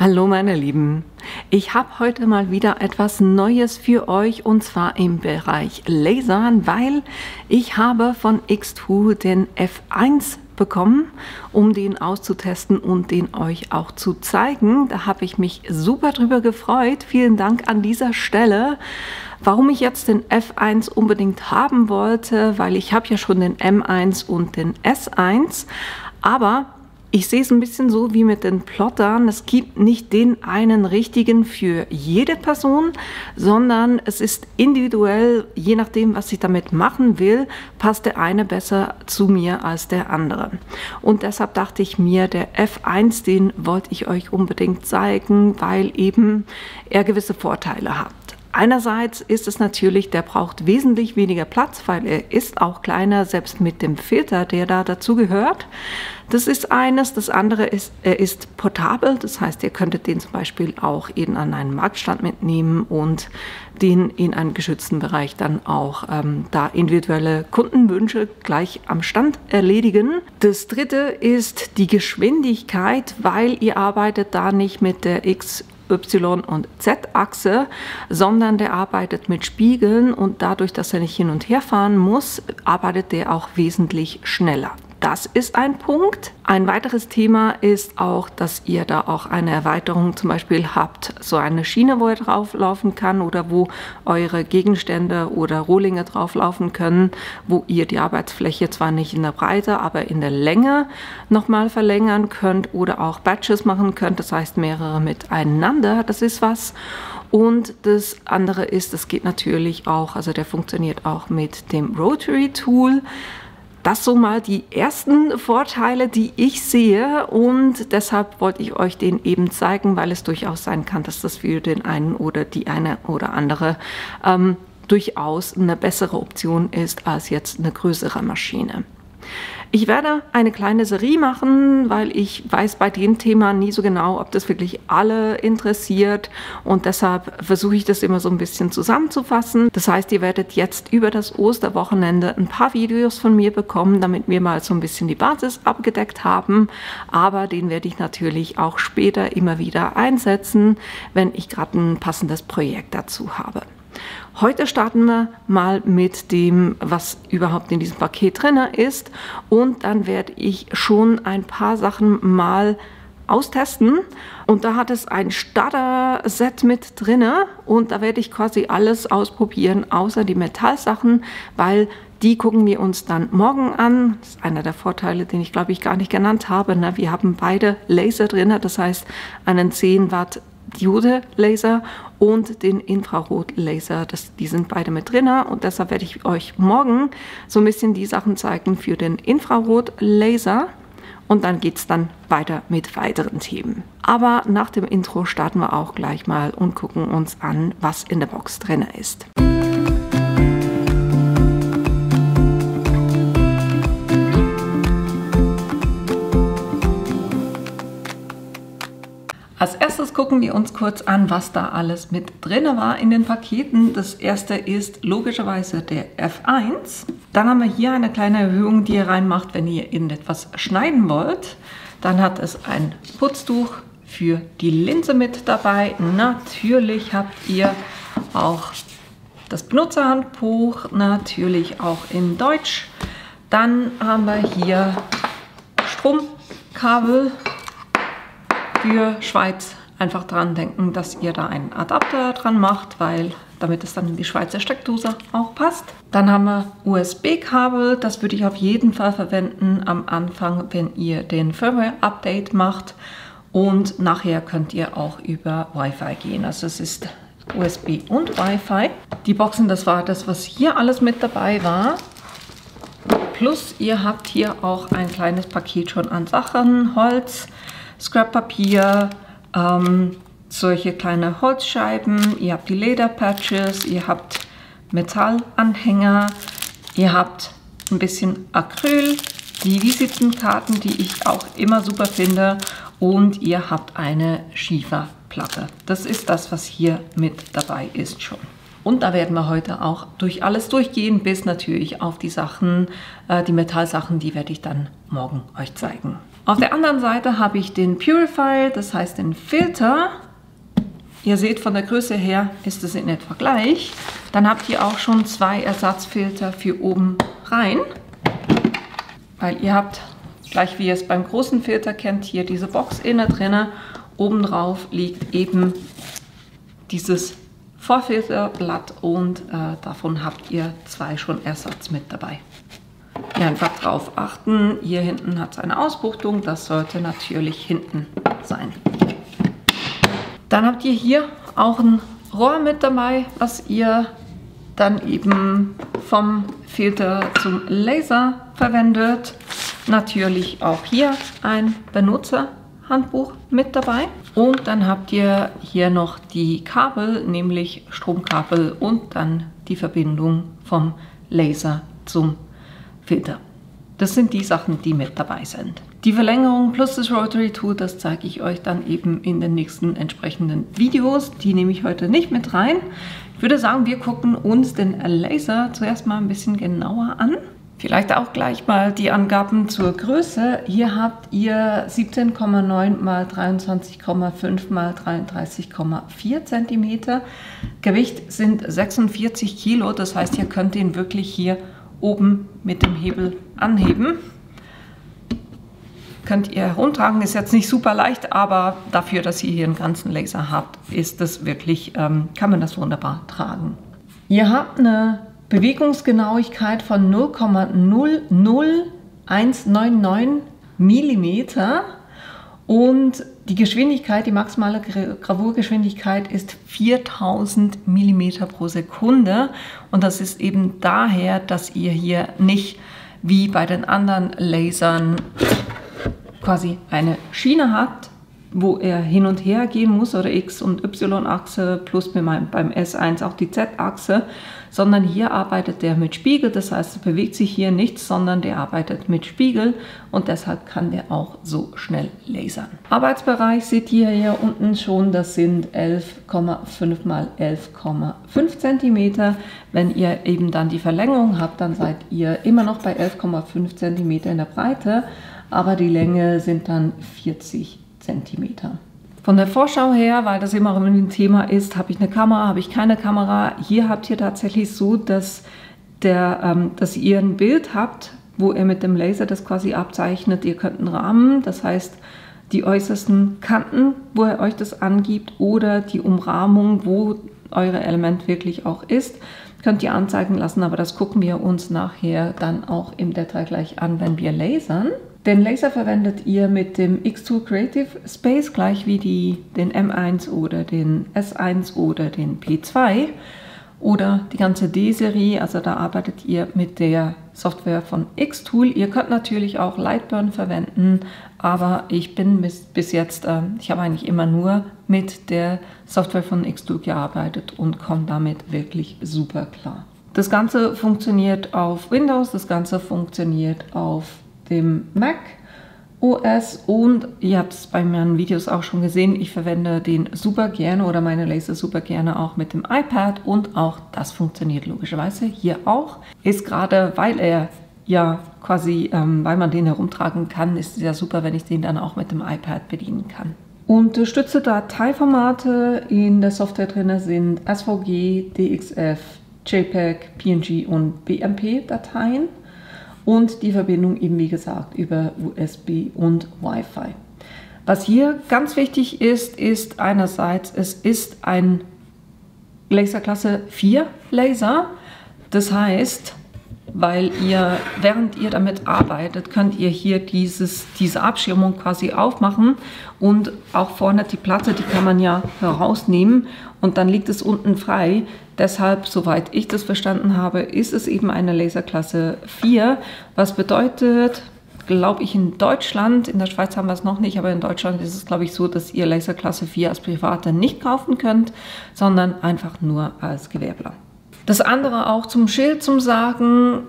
Hallo meine Lieben, ich habe heute mal wieder etwas Neues für euch und zwar im Bereich Lasern, weil ich habe von X2 den F1 bekommen, um den auszutesten und den euch auch zu zeigen. Da habe ich mich super drüber gefreut. Vielen Dank an dieser Stelle. Warum ich jetzt den F1 unbedingt haben wollte, weil ich habe ja schon den M1 und den S1, aber ich sehe es ein bisschen so wie mit den Plottern. Es gibt nicht den einen richtigen für jede Person, sondern es ist individuell, je nachdem, was ich damit machen will, passt der eine besser zu mir als der andere. Und deshalb dachte ich mir, der F1, den wollte ich euch unbedingt zeigen, weil eben er gewisse Vorteile hat. Einerseits ist es natürlich, der braucht wesentlich weniger Platz, weil er ist auch kleiner, selbst mit dem Filter, der da dazu gehört. Das ist eines. Das andere ist, er ist portabel. Das heißt, ihr könntet den zum Beispiel auch eben an einen Marktstand mitnehmen und den in einem geschützten Bereich dann auch da individuelle Kundenwünsche gleich am Stand erledigen. Das dritte ist die Geschwindigkeit, weil ihr arbeitet da nicht mit der Y- und Z-Achse, sondern der arbeitet mit Spiegeln und dadurch, dass er nicht hin und her fahren muss, arbeitet der auch wesentlich schneller. Das ist ein Punkt. Ein weiteres Thema ist auch, dass ihr da auch eine Erweiterung zum Beispiel habt, so eine Schiene, wo er drauflaufen kann oder wo eure Gegenstände oder Rohlinge drauflaufen können, wo ihr die Arbeitsfläche zwar nicht in der Breite, aber in der Länge nochmal verlängern könnt oder auch Batches machen könnt, das heißt mehrere miteinander, das ist was. Und das andere ist, das geht natürlich auch, also der funktioniert auch mit dem Rotary Tool. Das so mal die ersten Vorteile, die ich sehe, und deshalb wollte ich euch den eben zeigen, weil es durchaus sein kann, dass das für den einen oder die eine oder andere durchaus eine bessere Option ist als jetzt eine größere Maschine. Ich werde eine kleine Serie machen, weil ich weiß bei dem Thema nie so genau, ob das wirklich alle interessiert, und deshalb versuche ich das immer so ein bisschen zusammenzufassen. Das heißt, ihr werdet jetzt über das Osterwochenende ein paar Videos von mir bekommen, damit wir mal so ein bisschen die Basis abgedeckt haben, aber den werde ich natürlich auch später immer wieder einsetzen, wenn ich gerade ein passendes Projekt dazu habe. Heute starten wir mal mit dem, was überhaupt in diesem Paket drin ist, und dann werde ich schon ein paar Sachen mal austesten, und da hat es ein Starter-Set mit drin und da werde ich quasi alles ausprobieren, außer die Metallsachen, weil die gucken wir uns dann morgen an. Das ist einer der Vorteile, den ich glaube ich gar nicht genannt habe. Wir haben beide Laser drin, das heißt einen 10 Watt Diode-Laser und den Infrarot-Laser. Die sind beide mit drin, und deshalb werde ich euch morgen so ein bisschen die Sachen zeigen für den Infrarot-Laser, und dann geht es dann weiter mit weiteren Themen. Aber nach dem Intro starten wir auch gleich mal und gucken uns an, was in der Box drin ist. Als erstes gucken wir uns kurz an, was da alles mit drin war in den Paketen. Das erste ist logischerweise der F1. Dann haben wir hier eine kleine Erhöhung, die ihr reinmacht, wenn ihr irgendetwas schneiden wollt. Dann hat es ein Putztuch für die Linse mit dabei. Natürlich habt ihr auch das Benutzerhandbuch, natürlich auch in Deutsch. Dann haben wir hier Stromkabel für Schweiz. Einfach dran denken, dass ihr da einen Adapter dran macht, weil damit es dann in die Schweizer Steckdose auch passt. Dann haben wir USB-Kabel, das würde ich auf jeden Fall verwenden am Anfang, wenn ihr den Firmware-Update macht, und nachher könnt ihr auch über Wi-Fi gehen. Also es ist USB und Wi-Fi. Die Boxen, das war das, was hier alles mit dabei war. Plus ihr habt hier auch ein kleines Paket schon an Sachen, Holz, Scrap-Papier, solche kleine Holzscheiben, ihr habt die Lederpatches, ihr habt Metallanhänger, ihr habt ein bisschen Acryl, die Visitenkarten, die ich auch immer super finde, und ihr habt eine Schieferplatte. Das ist das, was hier mit dabei ist schon. Und da werden wir heute auch durch alles durchgehen, bis natürlich auf die Sachen, die Metallsachen, die werde ich dann morgen euch zeigen. Auf der anderen Seite habe ich den Purifier, das heißt den Filter. Ihr seht, von der Größe her ist es in etwa gleich. Dann habt ihr auch schon 2 Ersatzfilter für oben rein. Weil ihr habt, gleich wie ihr es beim großen Filter kennt, hier diese Box innen drin. Obendrauf liegt eben dieses Vorfilterblatt und davon habt ihr 2 schon Ersatz mit dabei. Hier einfach drauf achten. Hier hinten hat es eine Ausbuchtung, das sollte natürlich hinten sein. Dann habt ihr hier auch ein Rohr mit dabei, was ihr dann eben vom Filter zum Laser verwendet. Natürlich auch hier ein Benutzerhandbuch mit dabei. Und dann habt ihr hier noch die Kabel, nämlich Stromkabel und dann die Verbindung vom Laser zum Filter. Das sind die Sachen, die mit dabei sind. Die Verlängerung plus das Rotary Tool, das zeige ich euch dann eben in den nächsten entsprechenden Videos. Die nehme ich heute nicht mit rein. Ich würde sagen, wir gucken uns den Laser zuerst mal ein bisschen genauer an. Vielleicht auch gleich mal die Angaben zur Größe. Hier habt ihr 17,9 x 23,5 x 33,4 cm. Gewicht sind 46 Kilo, das heißt, ihr könnt ihn wirklich hier oben mit dem Hebel anheben. Könnt ihr herumtragen, ist jetzt nicht super leicht, aber dafür, dass ihr hier einen ganzen Laser habt, ist das wirklich, kann man das wunderbar tragen. Ihr habt eine Bewegungsgenauigkeit von 0,00199 mm und die Geschwindigkeit, die maximale Gravurgeschwindigkeit ist 4000 mm pro Sekunde und das ist eben daher, dass ihr hier nicht wie bei den anderen Lasern quasi eine Schiene habt, wo er hin und her gehen muss oder X- und Y-Achse plus beim S1 auch die Z-Achse, sondern hier arbeitet der mit Spiegel, das heißt, es bewegt sich hier nichts, sondern der arbeitet mit Spiegel und deshalb kann der auch so schnell lasern. Arbeitsbereich seht ihr hier unten schon, das sind 11,5 x 11,5 cm. Wenn ihr eben dann die Verlängerung habt, dann seid ihr immer noch bei 11,5 cm in der Breite, aber die Länge sind dann 40 cm. Von der Vorschau her, weil das immer ein Thema ist, habe ich eine Kamera, habe ich keine Kamera. Hier habt ihr tatsächlich so, dass ihr ein Bild habt, wo ihr mit dem Laser das quasi abzeichnet. Ihr könnt einen Rahmen, das heißt die äußersten Kanten, wo er euch das angibt, oder die Umrahmung, wo euer Element wirklich auch ist, könnt ihr anzeigen lassen, aber das gucken wir uns nachher dann auch im Detail gleich an, wenn wir lasern. Den Laser verwendet ihr mit dem X-Tool Creative Space, gleich wie den M1 oder den S1 oder den P2 oder die ganze D-Serie, also da arbeitet ihr mit der Software von X-Tool. Ihr könnt natürlich auch Lightburn verwenden, aber ich bin bis jetzt, ich habe eigentlich immer nur mit der Software von X-Tool gearbeitet und komme damit wirklich super klar. Das Ganze funktioniert auf Windows, das Ganze funktioniert auf dem Mac OS und ihr habt es bei meinen Videos auch schon gesehen, ich verwende den super gerne oder meine Laser super gerne auch mit dem iPad und auch das funktioniert logischerweise hier auch. Ist gerade, weil er ja quasi, weil man den herumtragen kann, ist es ja super, wenn ich den dann auch mit dem iPad bedienen kann. Unterstützte Dateiformate in der Software drin sind SVG, DXF, JPEG, PNG und BMP-Dateien. Und die Verbindung eben, wie gesagt, über USB und Wi-Fi. Was hier ganz wichtig ist, ist einerseits, es ist ein Laserklasse 4 Laser. Das heißt, weil ihr, während ihr damit arbeitet, könnt ihr hier diese Abschirmung quasi aufmachen und auch vorne die Platte, die kann man ja herausnehmen und dann liegt es unten frei. Deshalb, soweit ich das verstanden habe, ist es eben eine Laserklasse 4, was bedeutet, glaube ich, in Deutschland, in der Schweiz haben wir es noch nicht, aber in Deutschland ist es, glaube ich, so, dass ihr Laserklasse 4 als Privater nicht kaufen könnt, sondern einfach nur als Gewerbler. Das andere auch zum Schild zum Sagen,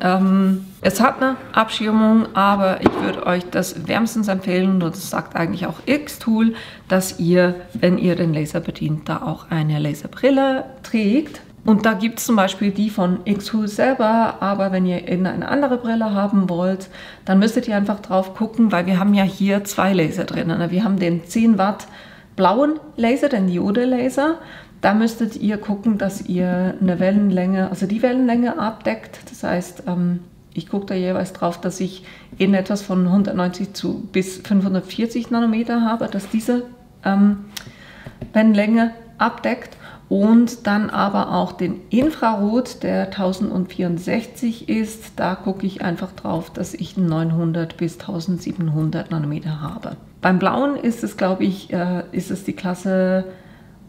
es hat eine Abschirmung, aber ich würde euch das wärmstens empfehlen, und das sagt eigentlich auch X-Tool, dass ihr, wenn ihr den Laser bedient, da auch eine Laserbrille trägt. Und da gibt es zum Beispiel die von Xtool selber, aber wenn ihr eine andere Brille haben wollt, dann müsstet ihr einfach drauf gucken, weil wir haben ja hier zwei Laser drin. Wir haben den 10 Watt blauen Laser, den Diode-Laser. Da müsstet ihr gucken, dass ihr eine Wellenlänge, also die Wellenlänge abdeckt. Das heißt, ich gucke da jeweils drauf, dass ich in etwas von 190 bis 540 Nanometer habe, dass diese Wellenlänge abdeckt. Und dann aber auch den Infrarot, der 1064 ist. Da gucke ich einfach drauf, dass ich 900 bis 1700 Nanometer habe. Beim Blauen ist es, glaube ich, ist es die Klasse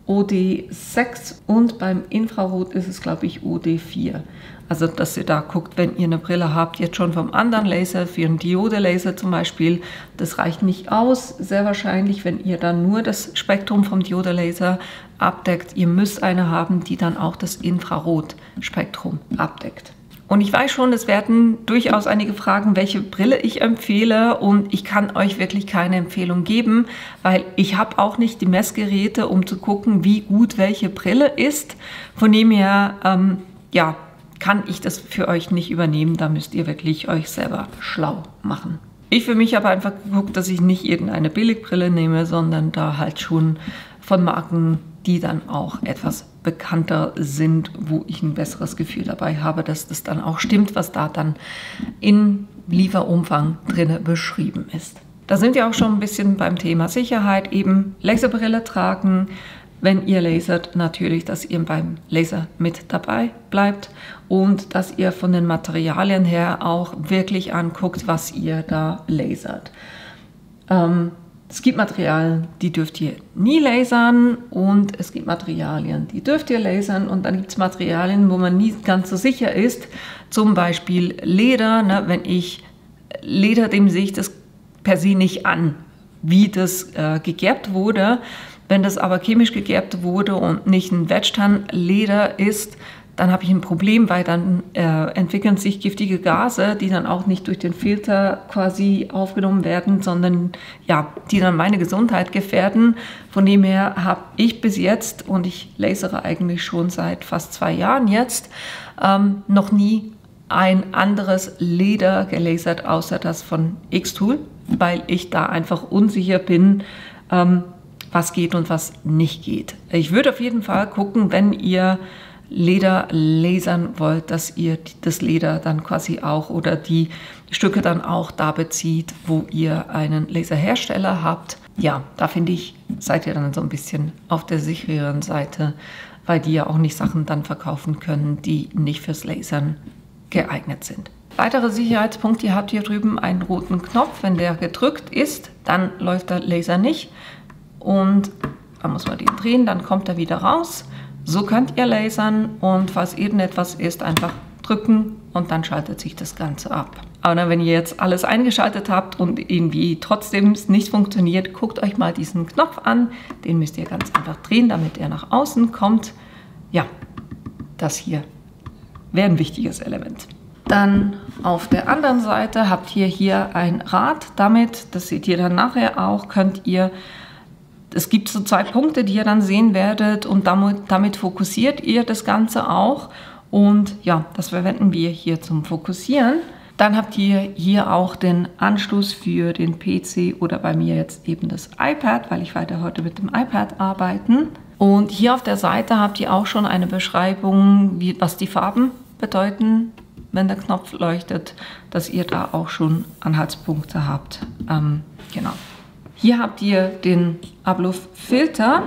OD6 und beim Infrarot ist es, glaube ich, OD4. Also, dass ihr da guckt, wenn ihr eine Brille habt, jetzt schon vom anderen Laser, für einen Diode-Laser zum Beispiel, das reicht nicht aus, sehr wahrscheinlich, wenn ihr dann nur das Spektrum vom Diode-Laser abdeckt. Ihr müsst eine haben, die dann auch das Infrarot-Spektrum abdeckt. Und ich weiß schon, es werden durchaus einige fragen, welche Brille ich empfehle, und ich kann euch wirklich keine Empfehlung geben, weil ich habe auch nicht die Messgeräte, um zu gucken, wie gut welche Brille ist. Von dem her, ja, kann ich das für euch nicht übernehmen, da müsst ihr wirklich euch selber schlau machen. Ich für mich habe einfach geguckt, dass ich nicht irgendeine Billigbrille nehme, sondern da halt schon von Marken, die dann auch etwas bekannter sind, wo ich ein besseres Gefühl dabei habe, dass das dann auch stimmt, was da dann in Lieferumfang drin beschrieben ist. Da sind wir auch schon ein bisschen beim Thema Sicherheit, eben Laserbrille tragen, wenn ihr lasert, natürlich, dass ihr beim Laser mit dabei bleibt und dass ihr von den Materialien her auch wirklich anguckt, was ihr da lasert. Es gibt Materialien, die dürft ihr nie lasern, und es gibt Materialien, die dürft ihr lasern, und dann gibt es Materialien, wo man nie ganz so sicher ist, zum Beispiel Leder. Ne? Wenn ich Leder, dem sehe ich das per se nicht an, wie das gegerbt wurde. Wenn das aber chemisch gegerbt wurde und nicht ein Wedgtan-Leder ist, dann habe ich ein Problem, weil dann entwickeln sich giftige Gase, die dann auch nicht durch den Filter quasi aufgenommen werden, sondern ja, die dann meine Gesundheit gefährden. Von dem her habe ich bis jetzt, und ich lasere eigentlich schon seit fast 2 Jahren jetzt, noch nie ein anderes Leder gelasert, außer das von Xtool, weil ich da einfach unsicher bin, was geht und was nicht geht. Ich würde auf jeden Fall gucken, wenn ihr Leder lasern wollt, dass ihr das Leder dann quasi auch oder die Stücke dann auch da bezieht, wo ihr einen Laserhersteller habt. Ja, da finde ich, seid ihr dann so ein bisschen auf der sicheren Seite, weil die ja auch nicht Sachen dann verkaufen können, die nicht fürs Lasern geeignet sind. Weiterer Sicherheitspunkt, ihr habt hier drüben einen roten Knopf. Wenn der gedrückt ist, dann läuft der Laser nicht. Und dann muss man den drehen, dann kommt er wieder raus. So könnt ihr lasern, und falls irgendetwas ist, einfach drücken und dann schaltet sich das Ganze ab. Aber wenn ihr jetzt alles eingeschaltet habt und irgendwie trotzdem es nicht funktioniert, guckt euch mal diesen Knopf an. Den müsst ihr ganz einfach drehen, damit er nach außen kommt. Ja, das hier wäre ein wichtiges Element. Dann auf der anderen Seite habt ihr hier ein Rad. Damit, das seht ihr dann nachher auch, könnt ihr, es gibt so 2 Punkte, die ihr dann sehen werdet, und damit fokussiert ihr das Ganze auch. Und ja, das verwenden wir hier zum Fokussieren. Dann habt ihr hier auch den Anschluss für den PC oder bei mir jetzt eben das iPad, weil ich weiter heute mit dem iPad arbeiten. Und hier auf der Seite habt ihr auch schon eine Beschreibung, was die Farben bedeuten, wenn der Knopf leuchtet, dass ihr da auch schon Anhaltspunkte habt. Genau. Hier habt ihr den Ablufffilter,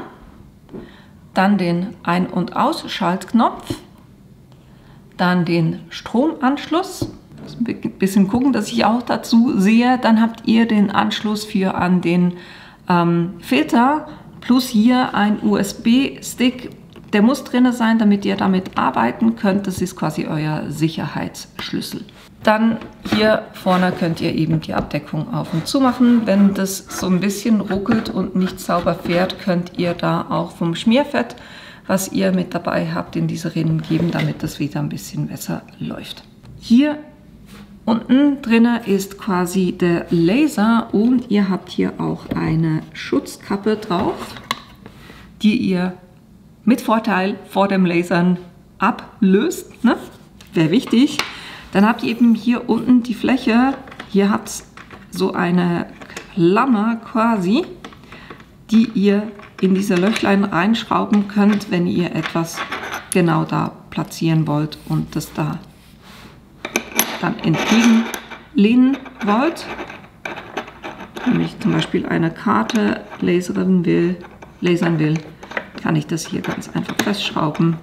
dann den Ein- und Ausschaltknopf, dann den Stromanschluss. Ein bisschen gucken, dass ich auch dazu sehe. Dann habt ihr den Anschluss für an den Filter, plus hier ein USB-Stick. Der muss drin sein, damit ihr damit arbeiten könnt. Das ist quasi euer Sicherheitsschlüssel. Dann hier vorne könnt ihr eben die Abdeckung auf und zu machen. Wenn das so ein bisschen ruckelt und nicht sauber fährt, könnt ihr da auch vom Schmierfett, was ihr mit dabei habt, in diese Rinnen geben, damit das wieder ein bisschen besser läuft. Hier unten drinne ist quasi der Laser, und ihr habt hier auch eine Schutzkappe drauf, die ihr mit Vorteil vor dem Lasern ablöst, ne? Wäre wichtig. Dann habt ihr eben hier unten die Fläche. Hier habt ihr so eine Klammer quasi, die ihr in diese Löchlein reinschrauben könnt, wenn ihr etwas genau da platzieren wollt und das da dann entgegenlehnen wollt. Wenn ich zum Beispiel eine Karte lasern will, kann ich das hier ganz einfach festschrauben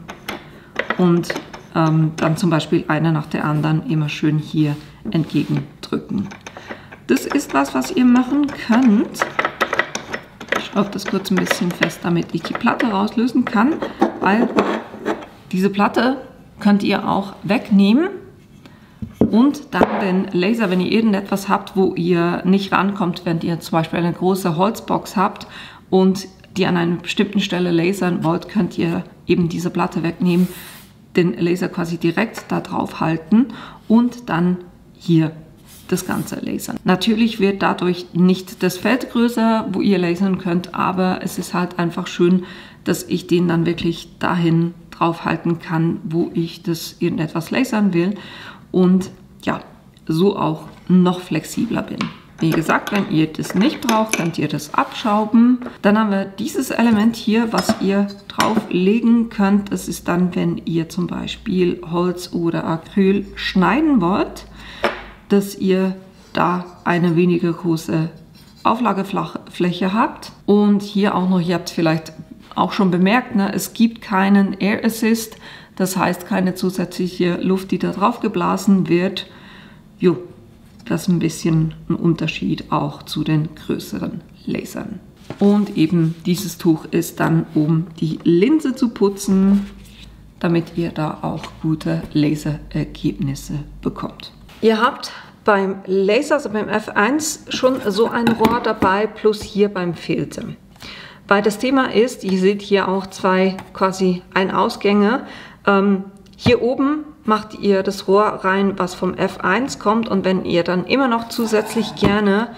und dann zum Beispiel eine nach der anderen immer schön hier entgegendrücken. Das ist was ihr machen könnt. Ich schraube das kurz ein bisschen fest, damit ich die Platte rauslösen kann, weil diese Platte könnt ihr auch wegnehmen und dann den Laser, wenn ihr irgendetwas habt, wo ihr nicht rankommt, wenn ihr zum Beispiel eine große Holzbox habt und die an einer bestimmten Stelle lasern wollt, könnt ihr eben diese Platte wegnehmen, den Laser quasi direkt da drauf halten und dann hier das Ganze lasern. Natürlich wird dadurch nicht das Feld größer, wo ihr lasern könnt, aber es ist halt einfach schön, dass ich den dann wirklich dahin drauf halten kann, wo ich das irgendetwas lasern will und ja, so auch noch flexibler bin. Wie gesagt, wenn ihr das nicht braucht, könnt ihr das abschrauben. Dann haben wir dieses Element hier, was ihr drauflegen könnt. Das ist dann, wenn ihr zum Beispiel Holz oder Acryl schneiden wollt, dass ihr da eine weniger große Auflagefläche habt. Und hier auch noch, ihr habt es vielleicht auch schon bemerkt, ne, es gibt keinen Air Assist, das heißt keine zusätzliche Luft, die da drauf geblasen wird. Jo, das ist ein bisschen ein Unterschied auch zu den größeren Lasern. Und eben dieses Tuch ist dann, um die Linse zu putzen, damit ihr da auch gute Laserergebnisse bekommt. Ihr habt beim Laser, also beim F1, schon so ein Rohr dabei, plus hier beim Filter. Weil das Thema ist, ihr seht hier auch zwei quasi Ein-Ausgänge. Hier oben macht ihr das Rohr rein, was vom F1 kommt, und wenn ihr dann immer noch zusätzlich gerne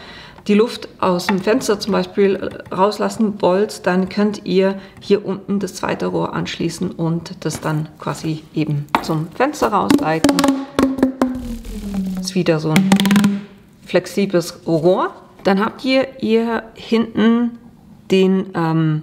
die Luft aus dem Fenster zum Beispiel rauslassen wollt, dann könnt ihr hier unten das zweite Rohr anschließen und das dann quasi eben zum Fenster rausleiten. Das ist wieder so ein flexibles Rohr. Dann habt ihr hier hinten den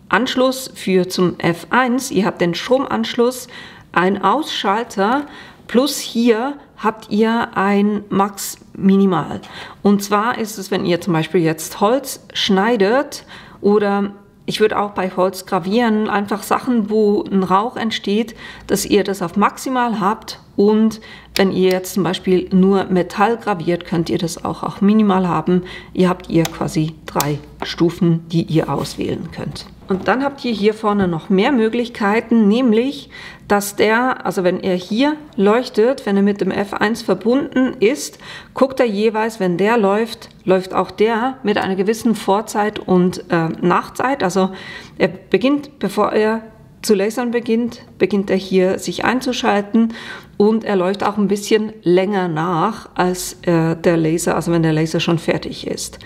Anschluss für zum F1. Ihr habt den Stromanschluss, ein Ausschalter, plus hier habt ihr ein Max Minimal. Und zwar ist es, wenn ihr zum Beispiel jetzt Holz schneidet oder ich würde auch bei Holz gravieren, einfach Sachen, wo ein Rauch entsteht, dass ihr das auf Maximal habt. Und wenn ihr jetzt zum Beispiel nur Metall graviert, könnt ihr das auch auf Minimal haben. Ihr habt ihr quasi 3 Stufen, die ihr auswählen könnt. Und dann habt ihr hier vorne noch mehr Möglichkeiten, nämlich, dass der, also wenn er hier leuchtet, wenn er mit dem F1 verbunden ist, guckt er jeweils, wenn der läuft, läuft auch der mit einer gewissen Vorzeit und Nachzeit. Also er beginnt, bevor er zu lasern beginnt er hier sich einzuschalten und er läuft auch ein bisschen länger nach als der Laser, also wenn der Laser schon fertig ist.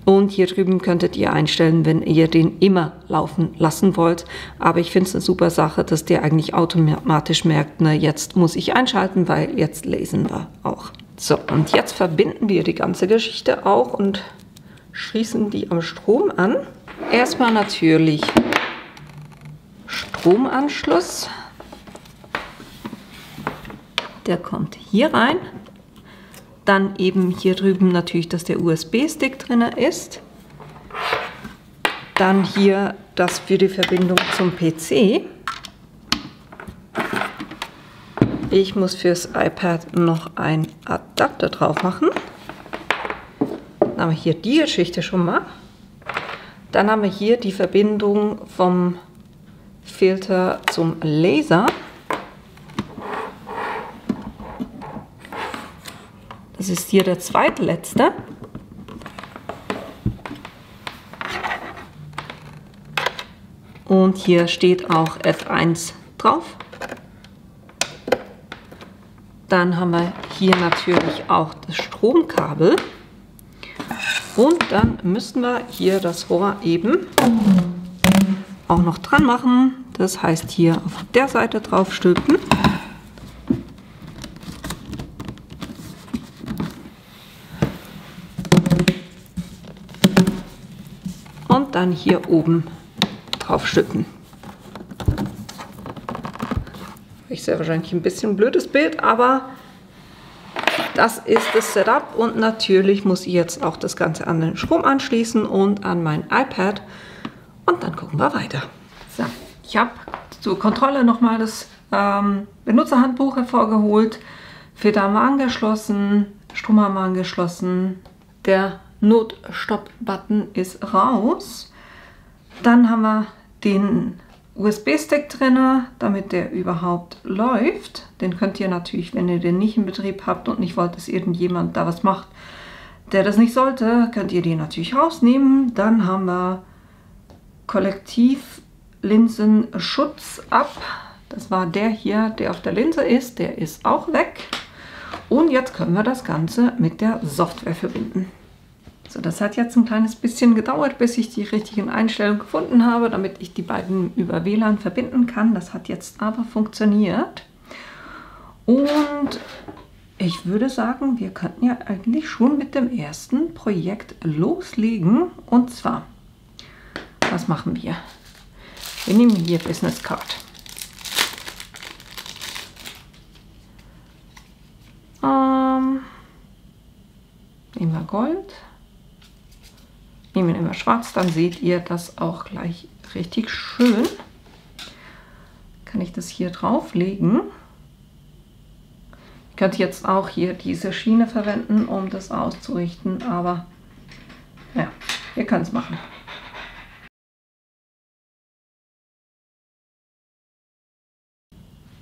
Und hier drüben könntet ihr einstellen, wenn ihr den immer laufen lassen wollt. Aber ich finde es eine super Sache, dass der eigentlich automatisch merkt, ne, jetzt muss ich einschalten, weil jetzt lesen wir auch. So, und jetzt verbinden wir die ganze Geschichte auch und schließen die am Strom an. Erstmal natürlich Stromanschluss. Der kommt hier rein. Dann eben hier drüben natürlich, dass der USB-Stick drin ist. Dann hier das für die Verbindung zum PC. Ich muss fürs iPad noch einen Adapter drauf machen. Dann haben wir hier die Geschichte schon mal. Dann haben wir hier die Verbindung vom Filter zum Laser. Das ist hier der zweitletzte. Und hier steht auch F1 drauf. Dann haben wir hier natürlich auch das Stromkabel. Und dann müssen wir hier das Rohr eben auch noch dran machen, Das heißt hier auf der Seite drauf stülpen. Und dann hier oben drauf stülpen. Ich sehe wahrscheinlich ein bisschen ein blödes Bild, aber das ist das Setup und natürlich muss ich jetzt auch das Ganze an den Strom anschließen und an mein iPad und dann gucken wir weiter. So, ich habe zur Kontrolle nochmal das Benutzerhandbuch hervorgeholt, Filter haben wir angeschlossen, Strom haben wir angeschlossen, der Notstopp-Button ist raus, dann haben wir den USB-Stick drin, damit der überhaupt läuft. Den könnt ihr natürlich, wenn ihr den nicht in Betrieb habt und nicht wollt, dass irgendjemand da was macht, der das nicht sollte, könnt ihr den natürlich rausnehmen. Dann haben wir Kollektivlinsenschutz ab. Das war der hier, der auf der Linse ist. Der ist auch weg. Und jetzt können wir das Ganze mit der Software verbinden. So, das hat jetzt ein kleines bisschen gedauert, bis ich die richtigen Einstellungen gefunden habe, damit ich die beiden über WLAN verbinden kann. Das hat jetzt aber funktioniert. Und ich würde sagen, wir könnten ja eigentlich schon mit dem ersten Projekt loslegen. Und zwar, was machen wir? Wir nehmen hier Business Card. Nehmen wir Gold. Nehmen wir immer schwarz, dann seht ihr das auch gleich richtig schön. Kann ich das hier drauflegen. Ich könnte jetzt auch hier diese Schiene verwenden, um das auszurichten, aber ja, ihr könnt es machen.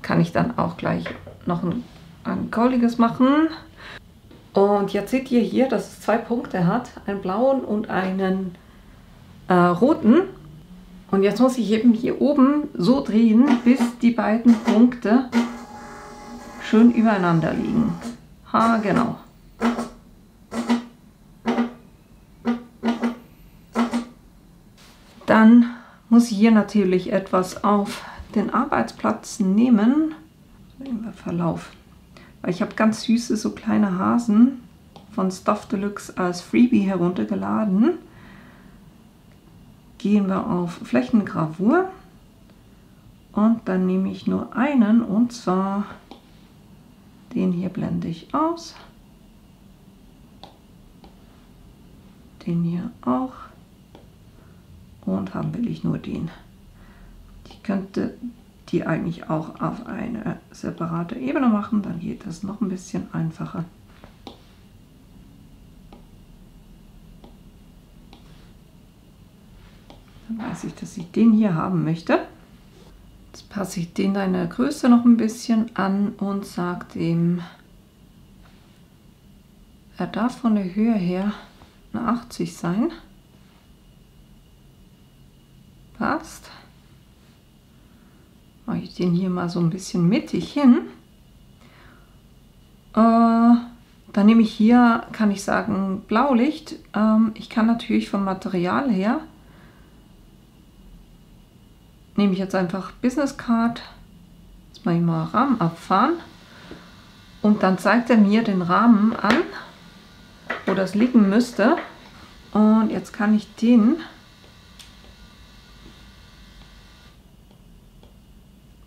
Kann ich dann auch gleich noch ein goldiges machen. Und jetzt seht ihr hier, dass es zwei Punkte hat, einen blauen und einen roten. Und jetzt muss ich eben hier oben so drehen, bis die beiden Punkte schön übereinander liegen. Ha, genau. Dann muss ich hier natürlich etwas auf den Arbeitsplatz nehmen. Verlauf. Ich habe ganz süße, so kleine Hasen von Stuff Deluxe als Freebie heruntergeladen. Gehen wir auf Flächengravur und dann nehme ich nur einen und zwar den hier blende ich aus. Den hier auch. Und haben will ich nur den. Ich könnte die eigentlich auch auf eine separate Ebene machen, dann geht das noch ein bisschen einfacher. Dann weiß ich, dass ich den hier haben möchte. Jetzt passe ich den deiner Größe noch ein bisschen an und sage dem, er darf von der Höhe her eine 80 sein. Passt. Mache ich den hier mal so ein bisschen mittig hin. Dann nehme ich hier, kann ich sagen, Blaulicht. Ich kann natürlich vom Material her, nehme ich jetzt einfach Business Card. Jetzt mache ich mal Rahmen abfahren. Und dann zeigt er mir den Rahmen an, wo das liegen müsste. Und jetzt kann ich den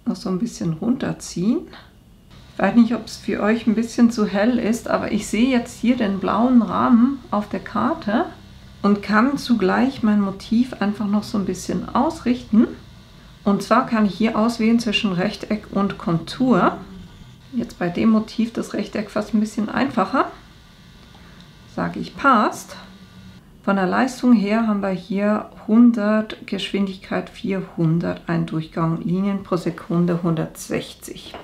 noch so ein bisschen runterziehen. Ich weiß nicht, ob es für euch ein bisschen zu hell ist, aber ich sehe jetzt hier den blauen Rahmen auf der Karte und kann zugleich mein Motiv einfach noch so ein bisschen ausrichten. Und zwar kann ich hier auswählen zwischen Rechteck und Kontur. Jetzt bei dem Motiv das Rechteck fast ein bisschen einfacher. Sage ich passt. Von der Leistung her haben wir hier 100, Geschwindigkeit 400, ein Durchgang, Linien pro Sekunde 160.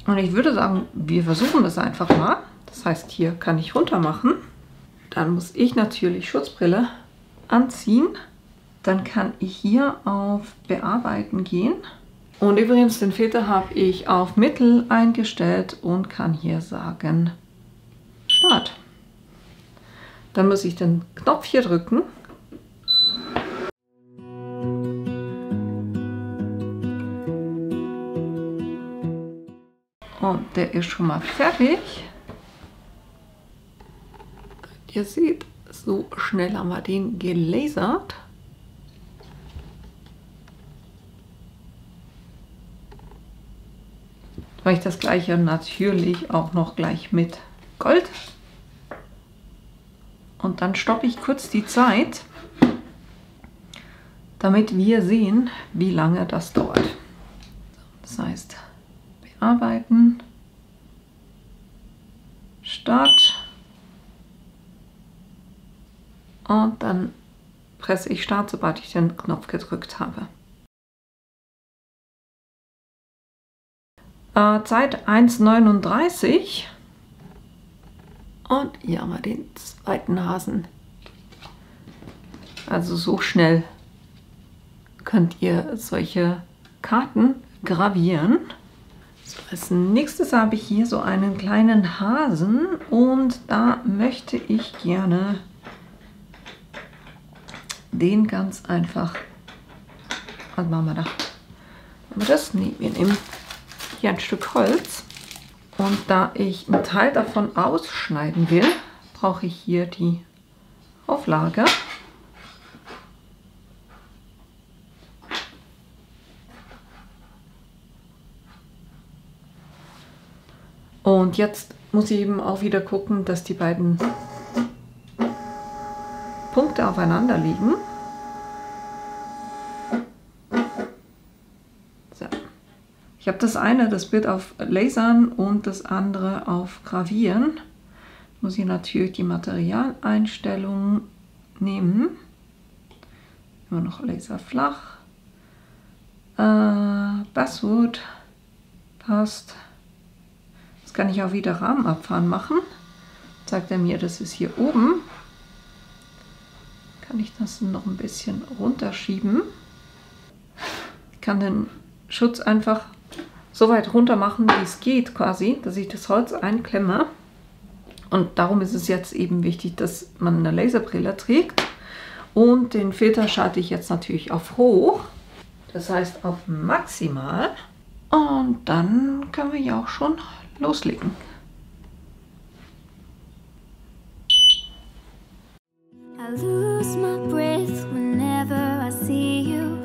Und ich würde sagen, wir versuchen das einfach mal. Das heißt, hier kann ich runter machen. Dann muss ich natürlich Schutzbrille anziehen. Dann kann ich hier auf Bearbeiten gehen. Und übrigens, den Filter habe ich auf Mittel eingestellt und kann hier sagen Start. Dann muss ich den Knopf hier drücken. Und der ist schon mal fertig. Ihr seht, so schnell haben wir den gelasert. Mache ich das gleiche natürlich auch noch gleich mit Gold. Und dann stoppe ich kurz die Zeit, damit wir sehen, wie lange das dauert. Das heißt, bearbeiten, Start und dann presse ich Start, sobald ich den Knopf gedrückt habe. Zeit 1,39 und hier haben wir den zweiten Hasen. Also so schnell könnt ihr solche Karten gravieren. So, als nächstes habe ich hier so einen kleinen Hasen und da möchte ich gerne den ganz einfach, was machen wir da? Aber das, nee, wir nehmen hier ein Stück Holz und da ich einen Teil davon ausschneiden will, brauche ich hier die Auflage. Und jetzt muss ich eben auch wieder gucken, dass die beiden Punkte aufeinander liegen. So. Ich habe das eine, das Bild auf Lasern und das andere auf Gravieren. Muss ich natürlich die Materialeinstellungen nehmen. Immer noch Laser flach. Basswood passt. Jetzt kann ich auch wieder Rahmenabfahren machen. Sagt er mir, das ist hier oben. Kann ich das noch ein bisschen runterschieben. Ich kann den Schutz einfach so weit runter machen, wie es geht quasi, dass ich das Holz einklemme. Und darum ist es jetzt eben wichtig, dass man eine Laserbrille trägt. Und den Filter schalte ich jetzt natürlich auf hoch. Das heißt auf maximal. Und dann können wir ja auch schon loslegen. I lose my breath whenever I see you.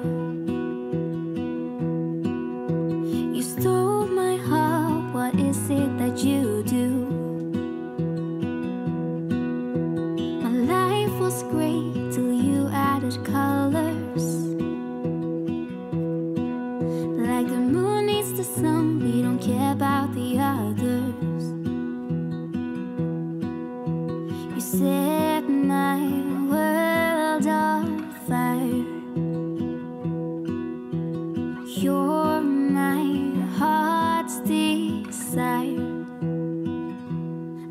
You stole my heart, what is it that you do? My life was great till you added colors. Like the moon needs the sun, we don't care about the others. You set my world on fire. You're my heart's desire.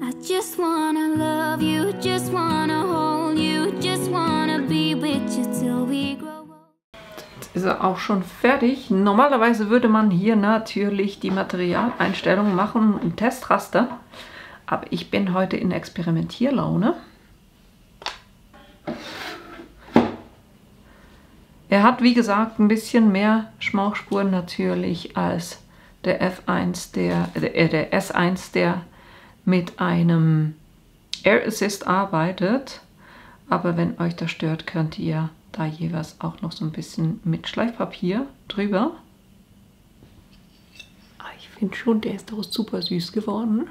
I just wanna love you, just wanna hold you, just wanna be with you till we grow old. Ist er auch schon fertig. Normalerweise würde man hier natürlich die Materialeinstellungen machen, ein Testraster. Aber ich bin heute in Experimentierlaune. Er hat, wie gesagt, ein bisschen mehr Schmauchspuren natürlich als der S1, der mit einem Air Assist arbeitet. Aber wenn euch das stört, könnt ihr da jeweils auch noch so ein bisschen mit Schleifpapier drüber. Ich finde schon, der ist auch super süß geworden.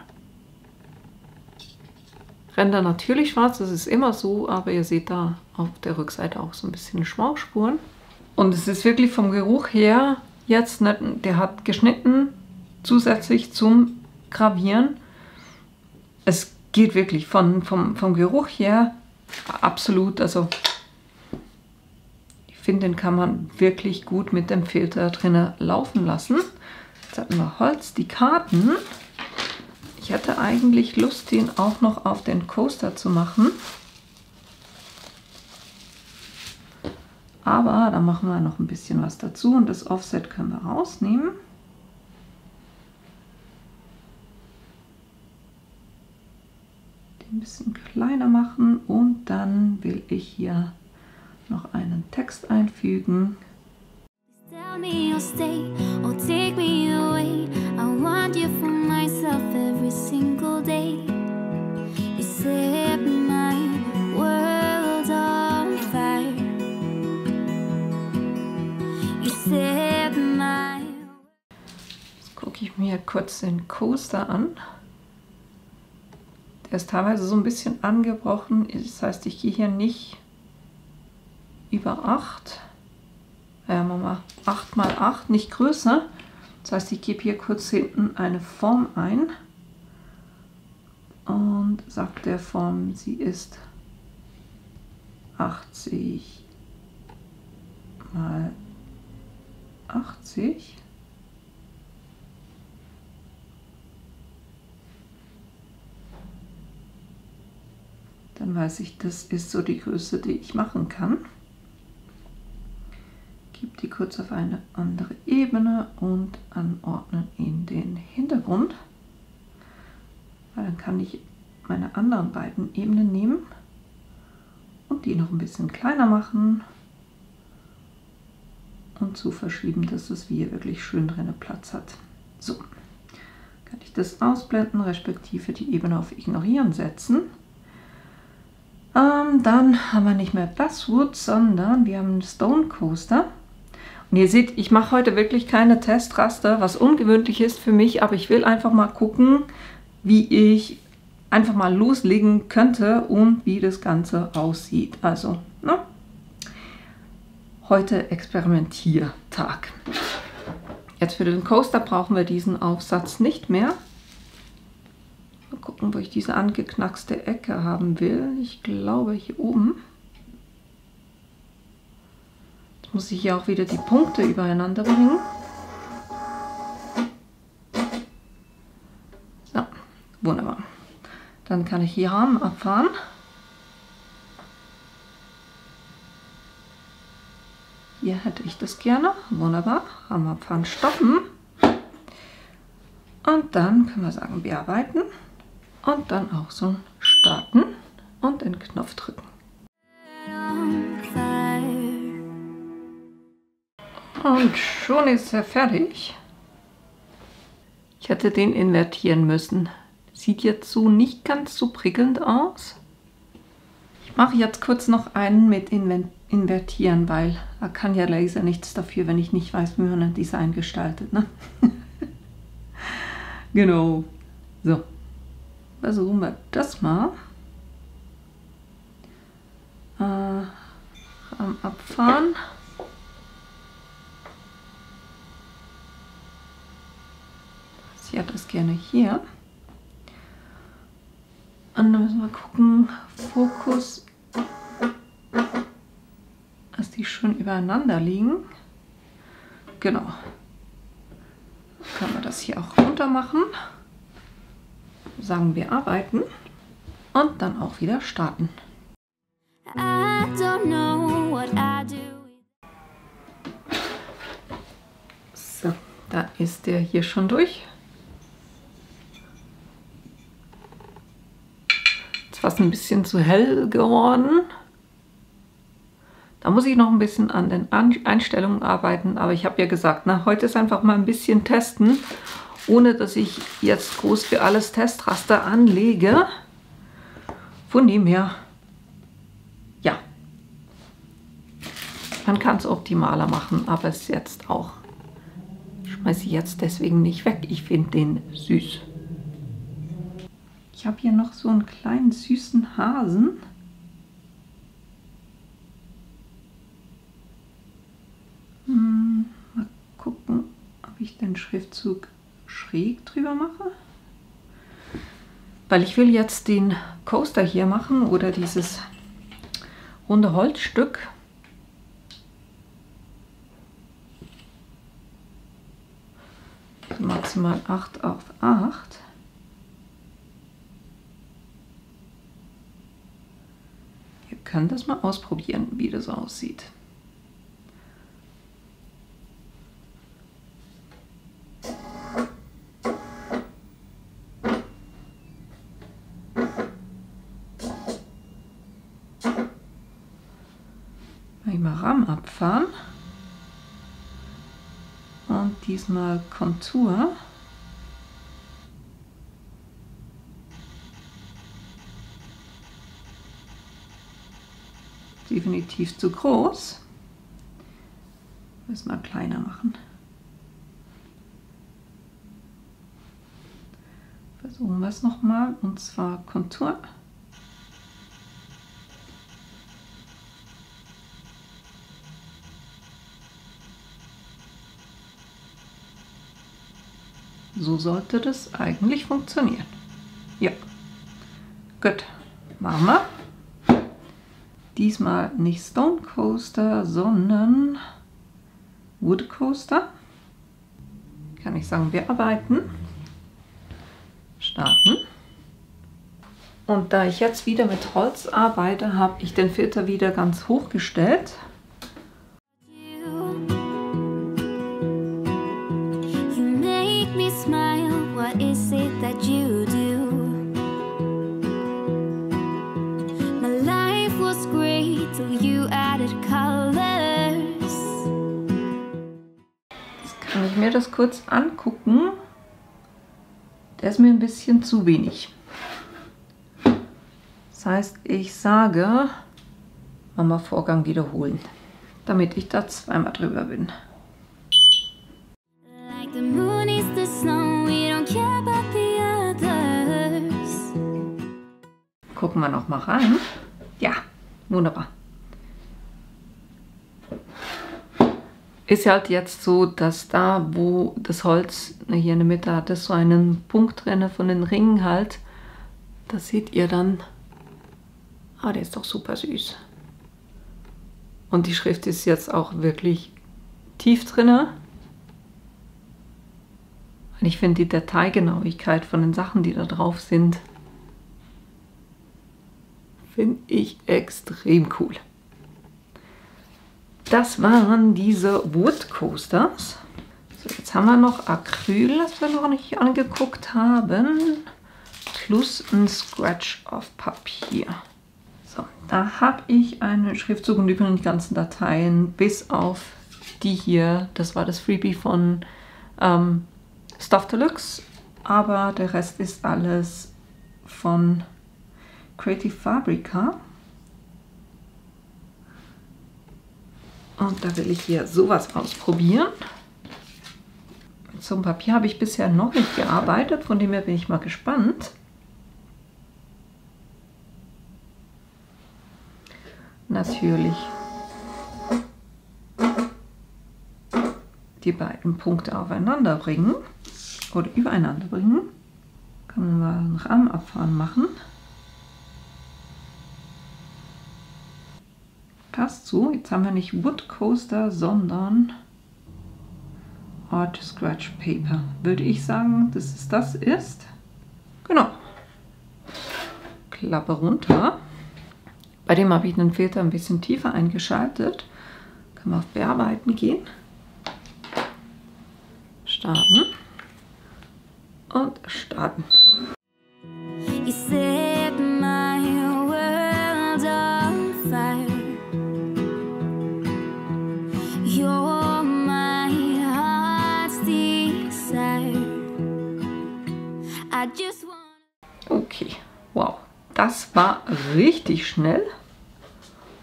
Ränder natürlich schwarz, das ist immer so, aber ihr seht da auf der Rückseite auch so ein bisschen Schmauchspuren. Und es ist wirklich vom Geruch her jetzt, nicht, der hat geschnitten zusätzlich zum Gravieren. Es geht wirklich vom Geruch her absolut, also ich finde, den kann man wirklich gut mit dem Filter drinnen laufen lassen. Jetzt hatten wir Holz, die Karten. Ich hätte eigentlich Lust, den auch noch auf den Coaster zu machen. Aber da machen wir noch ein bisschen was dazu und das Offset können wir rausnehmen. Den ein bisschen kleiner machen und dann will ich hier noch einen Text einfügen. Tell me you'll stay or take me away. I want you for my You set my... Jetzt gucke ich mir kurz den Coaster an. Der ist teilweise so ein bisschen angebrochen. Das heißt, ich gehe hier nicht über 8. Ja, machen wir 8 mal 8, nicht größer. Das heißt, ich gebe hier kurz hinten eine Form ein und sage der Form, sie ist 80 mal 80. Dann weiß ich, das ist so die Größe, die ich machen kann. Gebe die kurz auf eine andere Ebene und anordnen in den Hintergrund. Weil dann kann ich meine anderen beiden Ebenen nehmen und die noch ein bisschen kleiner machen und so verschieben, dass es hier wirklich schön drin Platz hat. So, kann ich das ausblenden, respektive die Ebene auf Ignorieren setzen. Dann haben wir nicht mehr Basswood, sondern wir haben einen Stone Coaster. Und ihr seht, ich mache heute wirklich keine Testraster, was ungewöhnlich ist für mich, aber ich will einfach mal gucken, wie ich einfach mal loslegen könnte und wie das Ganze aussieht. Also, ne? Heute Experimentiertag. Jetzt für den Coaster brauchen wir diesen Aufsatz nicht mehr. Mal gucken, wo ich diese angeknackste Ecke haben will. Ich glaube hier oben. Jetzt muss ich hier auch wieder die Punkte übereinander bringen. So, wunderbar. Dann kann ich hier Rahmen abfahren. Hier hätte ich das gerne. Wunderbar. Rahmen abfahren, stoppen. Und dann können wir sagen, bearbeiten. Und dann auch so starten und den Knopf drücken. Und schon ist er fertig. Ich hätte den invertieren müssen. Sieht jetzt so nicht ganz so prickelnd aus. Ich mache jetzt kurz noch einen mit invertieren, weil da kann ja Laser nichts dafür, wenn ich nicht weiß, wie man ein Design gestaltet. Ne? Genau. So. Versuchen wir das mal. Am Abfahren. Sie hat das gerne hier. Und dann müssen wir gucken, Fokus, dass die schön übereinander liegen. Genau. Können wir das hier auch runter machen. Sagen wir arbeiten und dann auch wieder starten. I don't know what I do. So, da ist der hier schon durch. Ist fast ein bisschen zu hell geworden. Da muss ich noch ein bisschen an den Einstellungen arbeiten, aber ich habe ja gesagt, na, heute ist einfach mal ein bisschen testen, ohne dass ich jetzt groß für alles Testraster anlege. Von dem her, ja, man kann es optimaler machen, aber es ist jetzt auch, schmeiße ich jetzt deswegen nicht weg. Ich finde den süß. Ich habe hier noch so einen kleinen süßen Hasen. Mal gucken, ob ich den Schriftzug schräg drüber mache. Weil ich will jetzt den Coaster hier machen oder dieses runde Holzstück. Maximal 8 auf 8. Ihr könnt das mal ausprobieren, wie das aussieht. Einmal Rahmen abfahren und diesmal Kontur. Definitiv zu groß. Müssen wir kleiner machen. Versuchen wir es nochmal, und zwar Kontur. So sollte das eigentlich funktionieren. Ja, gut, machen wir. Diesmal nicht Stone Coaster, sondern Wood Coaster. Kann ich sagen, wir arbeiten. Starten. Und da ich jetzt wieder mit Holz arbeite, habe ich den Filter wieder ganz hoch gestellt. Jetzt kann ich mir das kurz angucken. Der ist mir ein bisschen zu wenig. Das heißt, ich sage, Mama Vorgang wiederholen, damit ich da zweimal drüber bin. Gucken wir noch mal rein. Ja, wunderbar. Ist halt jetzt so, dass da, wo das Holz hier in der Mitte hat, ist so einen Punkt drin von den Ringen halt. Das seht ihr dann. Ah, der ist doch super süß. Und die Schrift ist jetzt auch wirklich tief drin. Und ich finde die Detailgenauigkeit von den Sachen, die da drauf sind, finde ich extrem cool. Das waren diese Wood Coasters. So, jetzt haben wir noch Acryl, das wir noch nicht angeguckt haben. Plus ein Scratch auf Papier. So, da habe ich einen Schriftzug und übrigens die ganzen Dateien, bis auf die hier. Das war das Freebie von Stuff Deluxe. Aber der Rest ist alles von Creative Fabrica. Und da will ich hier sowas ausprobieren. Mit so einem Papier habe ich bisher noch nicht gearbeitet, von dem her bin ich mal gespannt. Natürlich die beiden Punkte aufeinander bringen oder übereinander bringen. Kann man mal einen Rahmenabfahren machen. Passt so. Jetzt haben wir nicht Wood Coaster, sondern Art Scratch Paper. Würde ich sagen, dass es das ist. Genau. Klappe runter. Bei dem habe ich den Filter ein bisschen tiefer eingeschaltet. Kann man auf Bearbeiten gehen. Starten. Und starten. Okay, wow, das war richtig schnell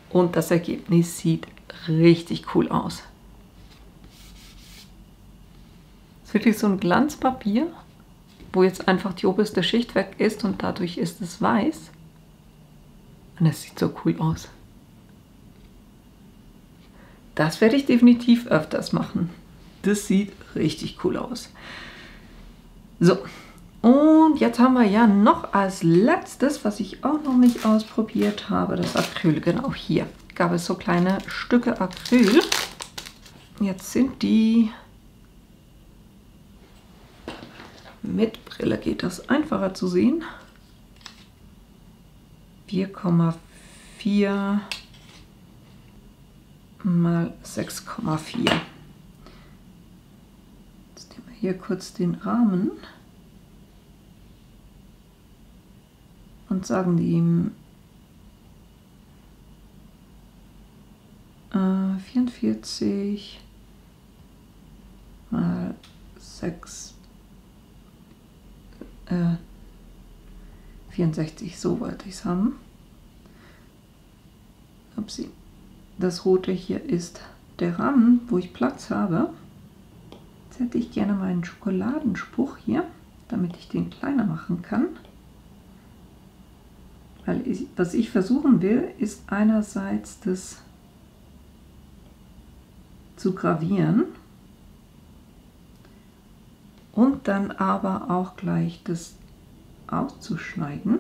und das Ergebnis sieht richtig cool aus. Es ist wirklich so ein Glanzpapier, wo jetzt einfach die oberste Schicht weg ist und dadurch ist es weiß. Und es sieht so cool aus. Das werde ich definitiv öfters machen. Das sieht richtig cool aus. So. Und jetzt haben wir ja noch als letztes, was ich auch noch nicht ausprobiert habe, das Acryl. Genau, hier gab es so kleine Stücke Acryl. Jetzt sind die mit Brille, geht das einfacher zu sehen. 4,4 mal 6,4. Jetzt nehmen wir hier kurz den Rahmen. Und sagen die ihm 44 mal 6, 64, so wollte ich es haben. Upsi. Das rote hier ist der Rahmen, wo ich Platz habe, jetzt hätte ich gerne meinen Schokoladenspruch hier, damit ich den kleiner machen kann. Weil was ich versuchen will, ist einerseits das zu gravieren und dann aber auch gleich das auszuschneiden.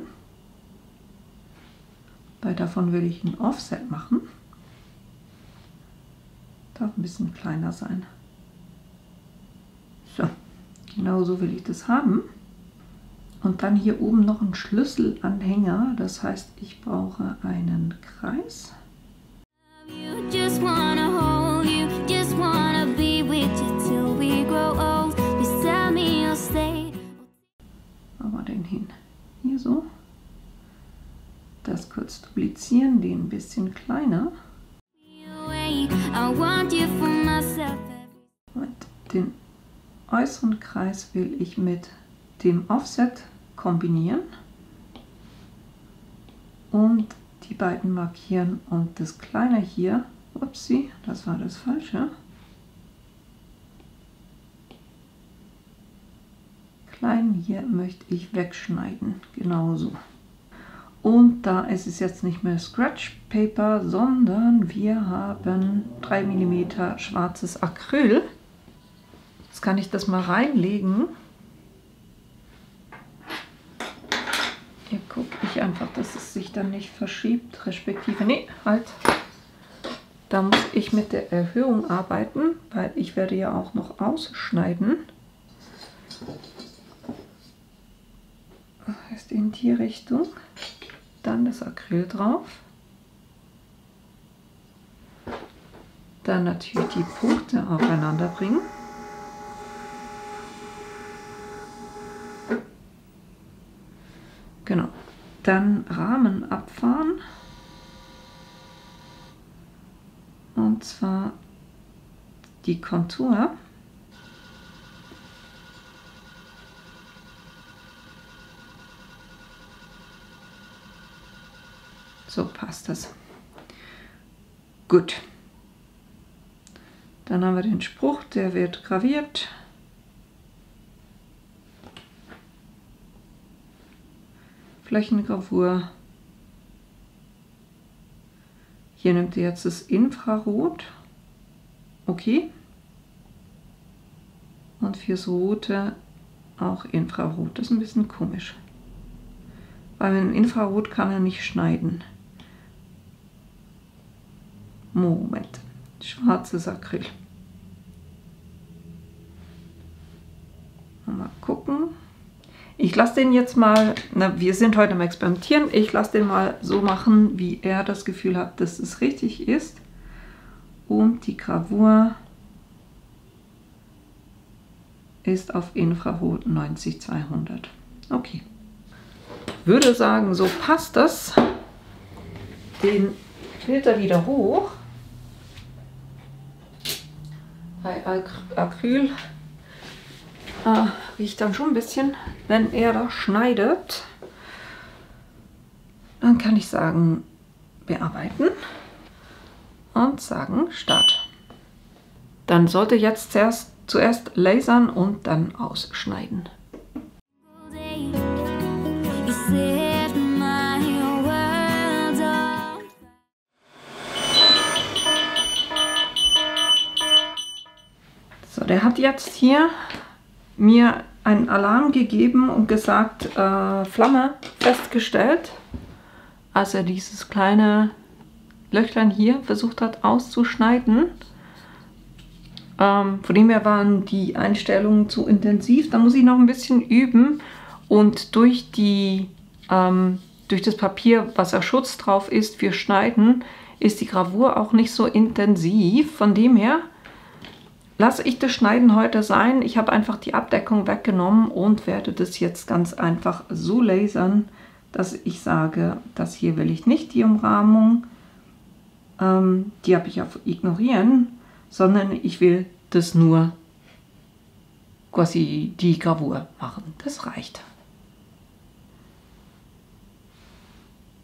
Weil davon will ich ein Offset machen. Darf ein bisschen kleiner sein. So, genau so will ich das haben. Und dann hier oben noch ein Schlüsselanhänger. Das heißt, ich brauche einen Kreis. Machen wir den hin. Hier so. Das kurz duplizieren, den ein bisschen kleiner. Und den äußeren Kreis will ich mit dem Offset kombinieren und die beiden markieren und das kleine hier, upsie, das war das Falsche, klein hier möchte ich wegschneiden, genauso. Und da ist es jetzt nicht mehr Scratch Paper, sondern wir haben 3 mm schwarzes Acryl. Jetzt kann ich das mal reinlegen. Hier gucke ich einfach, dass es sich dann nicht verschiebt, respektive, nee, halt. Da muss ich mit der Erhöhung arbeiten, weil ich werde ja auch noch ausschneiden. Heißt in die Richtung. Dann das Acryl drauf. Dann natürlich die Punkte aufeinander bringen. Genau. Dann Rahmen abfahren. Und zwar die Kontur. So passt das. Gut. Dann haben wir den Spruch, der wird graviert. Flächengravur. Hier nimmt ihr jetzt das Infrarot. Okay. Und fürs Rote auch Infrarot. Das ist ein bisschen komisch. Weil mit dem Infrarot kann er nicht schneiden. Moment. Schwarzes Acryl. Mal gucken. Ich lasse den jetzt mal, wir sind heute am Experimentieren, ich lasse den mal so machen, wie er das Gefühl hat, dass es richtig ist. Und die Gravur ist auf Infrarot 90-200. Okay. Würde sagen, so passt das. Den Filter wieder hoch. Bei Acryl riecht dann schon ein bisschen, wenn er da schneidet. Dann kann ich sagen, bearbeiten und sagen Start. Dann sollte jetzt zuerst lasern und dann ausschneiden. So, der hat jetzt hier mir einen Alarm gegeben und gesagt, Flamme festgestellt, als er dieses kleine Löchlein hier versucht hat auszuschneiden. Von dem her waren die Einstellungen zu intensiv. Da muss ich noch ein bisschen üben und durch das Papier, Wasserschutz drauf ist für Schneiden, ist die Gravur auch nicht so intensiv. Von dem her lasse ich das Schneiden heute sein. Ich habe einfach die Abdeckung weggenommen und werde das jetzt ganz einfach so lasern, dass ich sage, das hier will ich nicht, die Umrahmung. Die habe ich auf Ignorieren, sondern ich will das nur quasi die Gravur machen. Das reicht.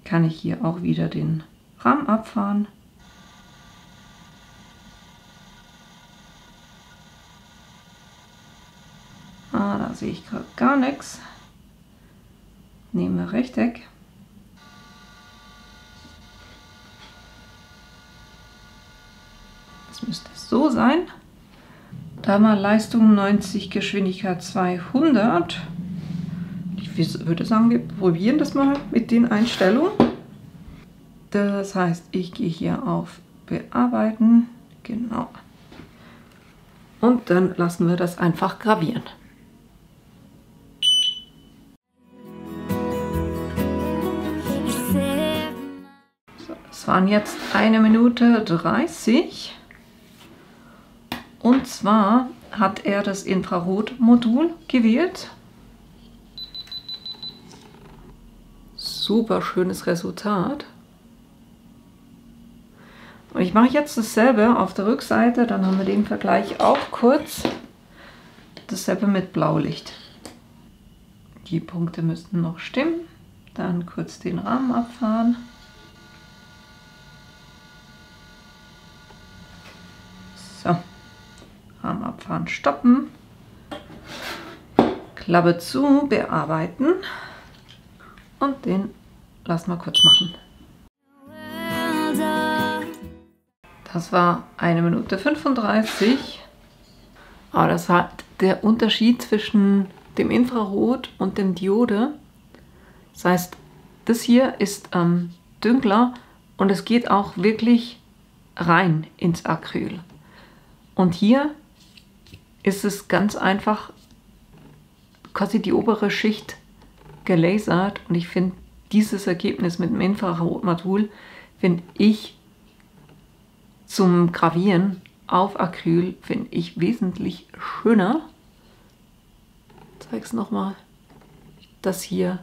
Kann ich hier auch wieder den Rahmen abfahren. Da sehe ich gerade gar nichts. Nehmen wir Rechteck. Das müsste so sein. Da mal Leistung 90, Geschwindigkeit 200. Ich würde sagen, wir probieren das mal mit den Einstellungen. Das heißt, ich gehe hier auf Bearbeiten. Genau. Und dann lassen wir das einfach gravieren. So, das waren jetzt 1 Minute 30. Und zwar hat er das Infrarotmodul gewählt. Super schönes Resultat. Und ich mache jetzt dasselbe auf der Rückseite, dann haben wir den Vergleich auch kurz. Dasselbe mit Blaulicht. Die Punkte müssten noch stimmen. Dann kurz den Rahmen abfahren. So. Rahmen abfahren, stoppen. Klappe zu, bearbeiten. Und den lassen wir kurz machen. Das war 1 Minute 35. Aber das hat der Unterschied zwischen dem Infrarot und dem Diode. Das heißt, das hier ist dunkler und es geht auch wirklich rein ins Acryl. Und hier ist es ganz einfach quasi die obere Schicht gelasert. Und ich finde dieses Ergebnis mit dem Infrarotmodul, finde ich zum Gravieren auf Acryl, finde ich wesentlich schöner. Ich zeige es nochmal. Das hier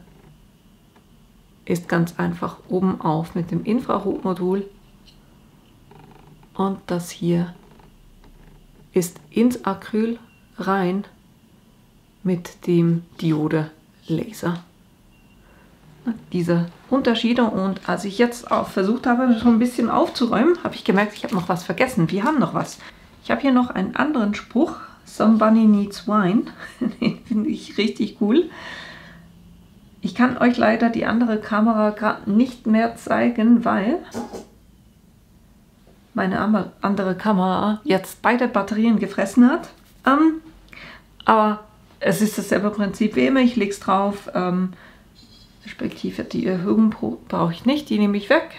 ist ganz einfach oben auf mit dem Infrarotmodul. Und das hier ist ins Acryl rein mit dem Diode-Laser. Diese Unterschiede, und als ich jetzt auch versucht habe, schon ein bisschen aufzuräumen, habe ich gemerkt, ich habe noch was vergessen. Wir haben noch was. Ich habe hier noch einen anderen Spruch. Somebody needs wine. Den finde ich richtig cool. Ich kann euch leider die andere Kamera gerade nicht mehr zeigen, weil meine andere Kamera jetzt beide Batterien gefressen hat. Aber es ist dasselbe Prinzip wie immer. Ich lege es drauf. Respektive die Erhöhung brauche ich nicht. Die nehme ich weg.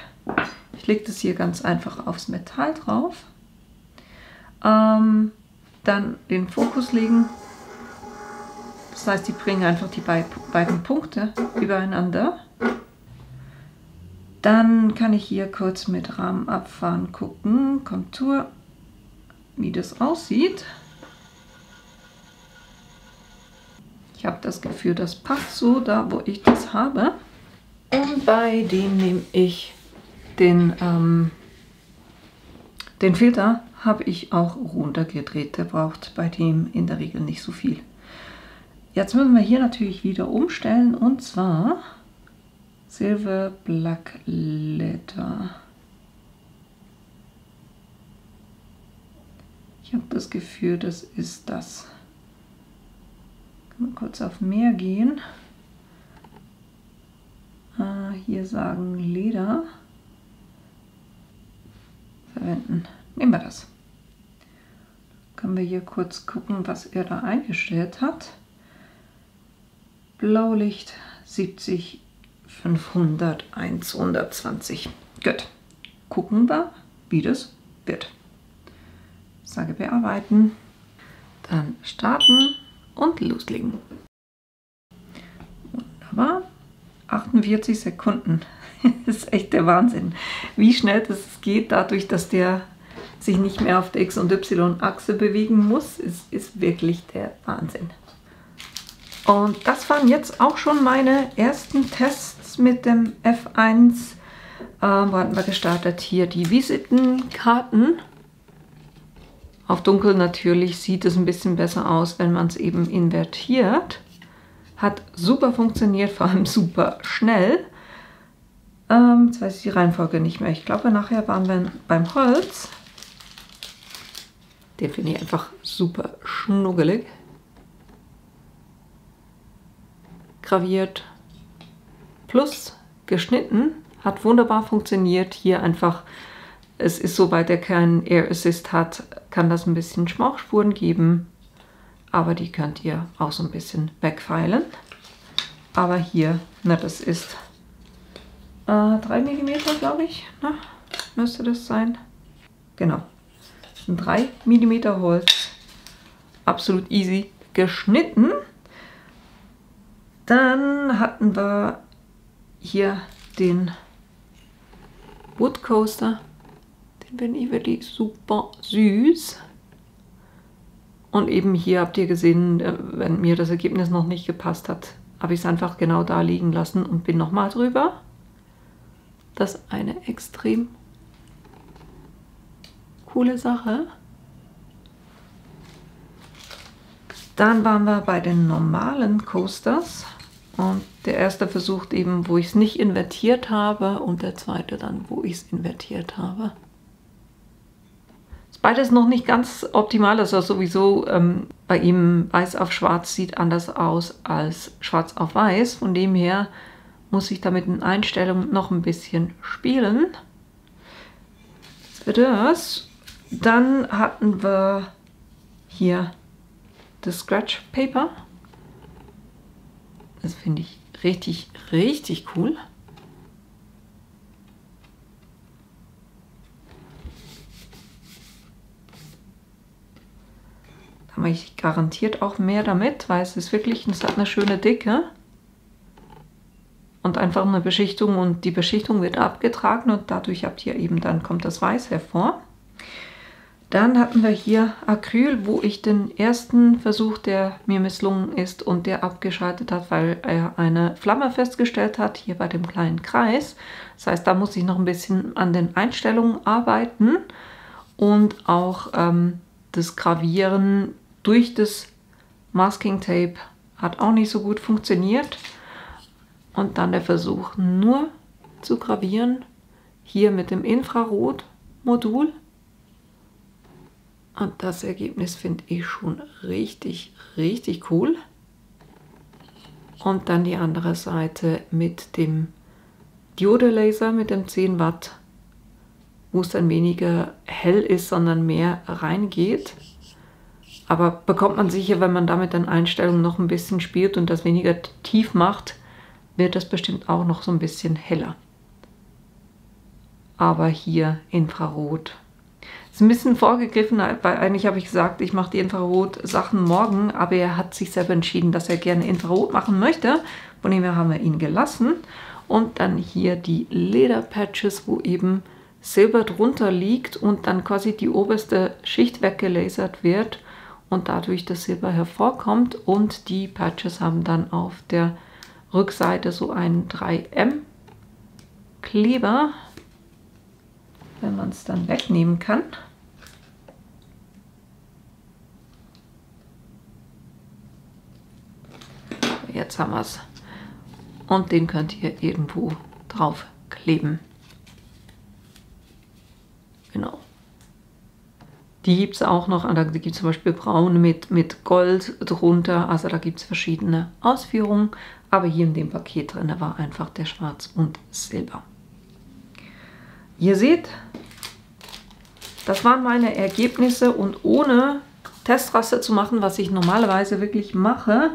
Ich lege das hier ganz einfach aufs Metall drauf. Dann den Fokus legen. Das heißt, die bringen einfach die beiden Punkte übereinander. Dann kann ich hier kurz mit Rahmen abfahren, gucken, Kontur, wie das aussieht. Ich habe das Gefühl, das passt so da, wo ich das habe. Und bei dem nehme ich den Filter, habe ich auch runtergedreht. Der braucht bei dem in der Regel nicht so viel. Jetzt müssen wir hier natürlich wieder umstellen, und zwar Silver Black Letter. Ich habe das Gefühl, das ist das. Kann man kurz auf mehr gehen. Hier sagen Leder verwenden. Nehmen wir das. Können wir hier kurz gucken, was er da eingestellt hat. Blaulicht 70, 500, 120. Gut. Gucken wir, wie das wird. Sage bearbeiten. Dann starten und loslegen. Wunderbar. 48 Sekunden. Das ist echt der Wahnsinn. Wie schnell das geht, dadurch, dass der sich nicht mehr auf der X- und Y-Achse bewegen muss, ist wirklich der Wahnsinn. Und das waren jetzt auch schon meine ersten Tests mit dem F1. Wo hatten wir gestartet? Hier die Visitenkarten. Auf dunkel natürlich sieht es ein bisschen besser aus, wenn man es eben invertiert. Hat super funktioniert, vor allem super schnell. Jetzt weiß ich die Reihenfolge nicht mehr. Ich glaube, nachher waren wir beim Holz. Den finde ich einfach super schnuggelig. graviert plus geschnitten. Hat wunderbar funktioniert. Hier einfach, es ist so, weil der keinen Air Assist hat, kann das ein bisschen Schmauchspuren geben. Aber die könnt ihr auch so ein bisschen wegfeilen. Aber hier, na, das ist 3 mm, glaube ich. Na, müsste das sein. Genau. Das ist ein 3 mm Holz. Absolut easy geschnitten. Dann hatten wir hier den Wood Coaster. Den finde ich wirklich super süß. Und eben hier habt ihr gesehen, wenn mir das Ergebnis noch nicht gepasst hat, habe ich es einfach genau da liegen lassen und bin nochmal drüber. Das ist eine extrem coole Sache. Dann waren wir bei den normalen Coasters. Und der erste versucht eben, wo ich es nicht invertiert habe, und der zweite dann, wo ich es invertiert habe. Ist beides noch nicht ganz optimal, also sowieso bei ihm weiß auf schwarz sieht anders aus als schwarz auf weiß. Von dem her muss ich da mit den Einstellungen noch ein bisschen spielen. Das. Dann hatten wir hier das Scratch Paper. Das finde ich richtig, richtig cool. Da mache ich garantiert auch mehr damit, weil es ist wirklich, es hat eine schöne Dicke. Und einfach eine Beschichtung, und die Beschichtung wird abgetragen und dadurch habt ihr eben, dann kommt das Weiß hervor. Dann hatten wir hier Acryl, wo ich den ersten Versuch, der mir misslungen ist und der abgeschaltet hat, weil er eine Flamme festgestellt hat, hier bei dem kleinen Kreis. Das heißt, da muss ich noch ein bisschen an den Einstellungen arbeiten und auch das Gravieren durch das Masking Tape hat auch nicht so gut funktioniert. Und dann der Versuch, nur zu gravieren, hier mit dem Infrarot-Modul. Und das Ergebnis finde ich schon richtig, richtig cool. Und dann die andere Seite mit dem Diode-Laser, mit dem 10 Watt, wo es dann weniger hell ist, sondern mehr reingeht. Aber bekommt man sicher, wenn man da mit den Einstellungen noch ein bisschen spielt und das weniger tief macht, wird das bestimmt auch noch so ein bisschen heller. Aber hier Infrarot. Ist ein bisschen vorgegriffen, weil eigentlich habe ich gesagt, ich mache die Infrarot-Sachen morgen, aber er hat sich selber entschieden, dass er gerne Infrarot machen möchte. Von dem her haben wir ihn gelassen. Und dann hier die Lederpatches, wo eben Silber drunter liegt und dann quasi die oberste Schicht weggelasert wird und dadurch das Silber hervorkommt. Und die Patches haben dann auf der Rückseite so einen 3M Kleber, wenn man es dann wegnehmen kann. Jetzt haben wir es. Und den könnt ihr irgendwo drauf kleben. Genau. Die gibt es auch noch, da gibt es zum Beispiel braun mit Gold drunter, also da gibt es verschiedene Ausführungen, aber hier in dem Paket drin war einfach der Schwarz und Silber. Ihr seht, das waren meine Ergebnisse, und ohne Testraster zu machen, was ich normalerweise wirklich mache,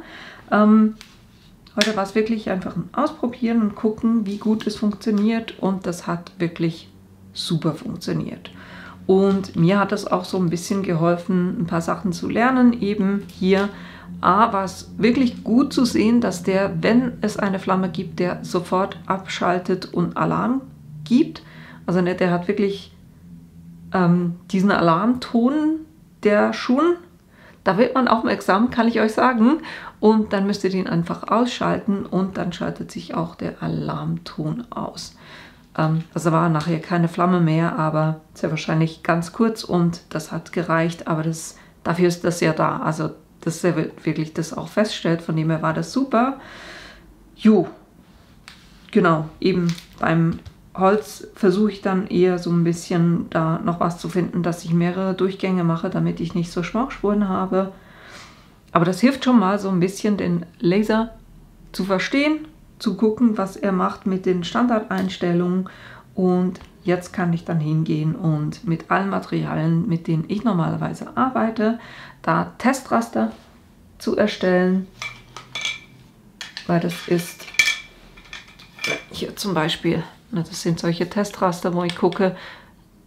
heute war es wirklich einfach ein Ausprobieren und gucken, wie gut es funktioniert, und das hat wirklich super funktioniert. Und mir hat es auch so ein bisschen geholfen, ein paar Sachen zu lernen. Eben hier war es wirklich gut zu sehen, dass der, wenn es eine Flamme gibt, der sofort abschaltet und Alarm gibt. Also der hat wirklich diesen Alarmton, der schon, da wird man aufmerksam, kann ich euch sagen. Und dann müsst ihr den einfach ausschalten und dann schaltet sich auch der Alarmton aus. Also war nachher keine Flamme mehr, aber sehr wahrscheinlich ganz kurz, und das hat gereicht. Aber dafür ist das ja da, also dass er wirklich das auch feststellt. Von dem her war das super. Jo, genau, eben beim Holz versuche ich dann eher so ein bisschen da noch was zu finden, dass ich mehrere Durchgänge mache, damit ich nicht so Schmauchspuren habe. Aber das hilft schon mal so ein bisschen, den Laser zu verstehen, zu gucken, was er macht mit den Standardeinstellungen. Und jetzt kann ich dann hingehen und mit allen Materialien, mit denen ich normalerweise arbeite, da Testraster zu erstellen. Weil das ist hier zum Beispiel, das sind solche Testraster, wo ich gucke,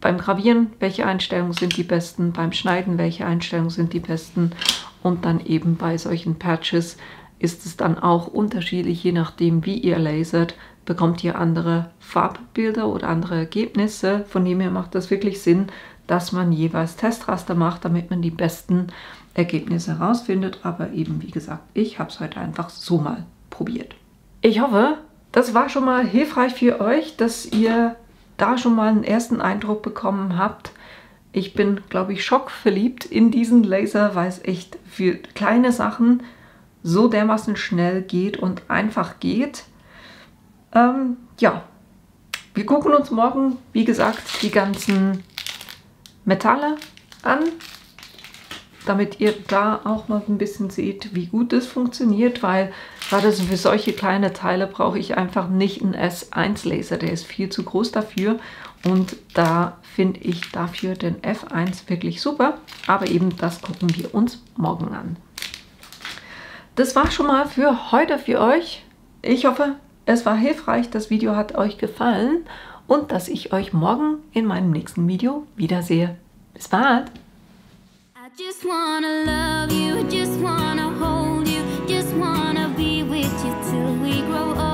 beim Gravieren, welche Einstellungen sind die besten, beim Schneiden, welche Einstellungen sind die besten, und dann eben bei solchen Patches ist es dann auch unterschiedlich, je nachdem wie ihr lasert, bekommt ihr andere Farbbilder oder andere Ergebnisse. Von dem her macht das wirklich Sinn, dass man jeweils Testraster macht, damit man die besten Ergebnisse herausfindet. Aber eben wie gesagt, ich habe es heute einfach so mal probiert. Ich hoffe, das war schon mal hilfreich für euch, dass ihr da schon mal einen ersten Eindruck bekommen habt. Ich bin, glaube ich, schockverliebt in diesen Laser, weil es echt für kleine Sachen so dermaßen schnell geht und einfach geht. Ja, wir gucken uns morgen, wie gesagt, die ganzen Metalle an, damit ihr da auch mal ein bisschen seht, wie gut das funktioniert, weil gerade für solche kleine Teile brauche ich einfach nicht einen S1 Laser, der ist viel zu groß dafür, und da finde ich dafür den F1 wirklich super, aber eben das gucken wir uns morgen an. Das war schon mal für heute für euch. Ich hoffe, es war hilfreich, das Video hat euch gefallen und dass ich euch morgen in meinem nächsten Video wiedersehe. Bis bald! I just wanna love you, just wanna hold you, just wanna be with you till we grow up.